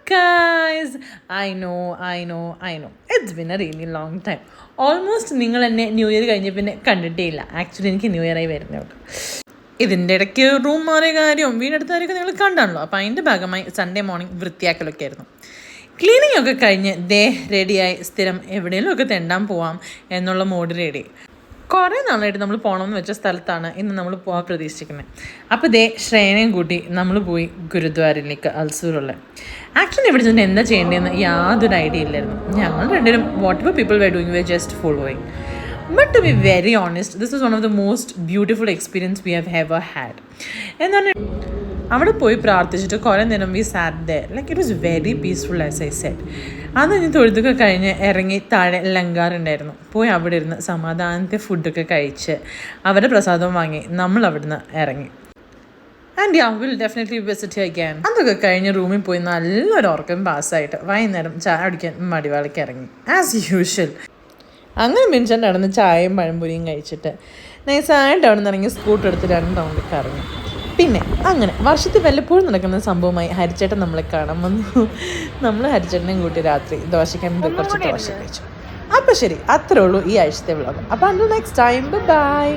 guys, I know. It's been a really long time. Almost നിങ്ങൾ എന്നെ new year കഴിഞ്ഞ പിന്നെ കണ്ടിട്ടേ ഇല്ല. ആക്ച്വലി എനിക്ക് ന്യൂ ഇയറായി വരുന്നുണ്ട്. ഇതിൻ്റെ ഇടയ്ക്ക് റൂം മാറിയ കാര്യവും വീടെടുത്താരൊക്കെ നിങ്ങൾ കണ്ടാണല്ലോ. അപ്പോൾ അതിൻ്റെ ഭാഗമായി സൺഡേ മോർണിംഗ് വൃത്തിയാക്കലൊക്കെ ആയിരുന്നു. ക്ലീനിങ് ഒക്കെ കഴിഞ്ഞ് റെഡിയായി സ്ഥിരം എവിടെയെങ്കിലും ഒക്കെ തെണ്ടാൻ പോവാം എന്നുള്ള മോഡ് റെഡി. കുറേ നാളായിട്ട് നമ്മൾ പോകണമെന്ന് വെച്ച സ്ഥലത്താണ് ഇന്ന് നമ്മൾ പോകാൻ പ്രതീക്ഷിക്കുന്നത്. അപ്പോൾ ശ്രേയനെയും കൂട്ടി നമ്മൾ പോയി ഗുരുദ്വാരയിലേക്ക് അൽസൂറുള്ള. ആക്ച്വലി ഇവിടെ ചെന്ന് എന്താ ചെയ്യേണ്ടതെന്ന് യാതൊരു ഐഡിയ ഇല്ലായിരുന്നു. ഞങ്ങൾ രണ്ടുപേരും whatever people were doing we just following. But to be very honest, this is one of the most beautiful experience we have ever had. എന്ന് പറഞ്ഞാൽ അവിടെ പോയി പ്രാർത്ഥിച്ചിട്ട് കുറേ നേരം we sat there like it was very peaceful as I said. അത് കഴിഞ്ഞ് തൊഴുതൊക്കെ കഴിഞ്ഞ് ഇറങ്ങി താഴെ ലങ്കാറുണ്ടായിരുന്നു. പോയി അവിടെ ഇരുന്ന് സമാധാനത്തെ ഫുഡൊക്കെ കഴിച്ച് അവരുടെ പ്രസാദം വാങ്ങി നമ്മൾ അവിടുന്ന് ഇറങ്ങി. And will definitely visit again. അതൊക്കെ കഴിഞ്ഞ് റൂമിൽ പോയി നല്ലൊരു ഉറക്കം പാസ്സായിട്ട് വൈകുന്നേരം ചായ കുടിക്കാൻ മടിവാളയ്ക്ക് ഇറങ്ങി ആസ് യൂഷ്വൽ. അങ്ങനെ മിനിച്ചൻ്റെ അവിടെ നിന്ന് ചായയും പഴംപൊരിയും കഴിച്ചിട്ട് നൈസായിട്ട് അവിടെ നിന്ന് ഇറങ്ങി സ്കൂട്ടർ എടുത്ത് 2 റൗണ്ട് കറങ്ങി. പിന്നെ അങ്ങനെ വർഷത്തിൽ വല്ലപ്പോഴും നടക്കുന്ന സംഭവമായി ഹരിച്ചേട്ടൻ നമ്മളെ കാണാൻ വന്നു. നമ്മൾ ഹരിച്ചേട്ടനെയും കൂട്ടി രാത്രി ദോശയ്ക്കാൻ കുറച്ച് ദോശ കഴിച്ചു. അപ്പോൾ ശരി, അത്രേ ഉള്ളൂ ഈ ആഴ്ചത്തെ വ്ളോഗ്. അപ്പോൾ അണ്ടിൽ നെക്സ്റ്റ് ടൈം, ബൈ.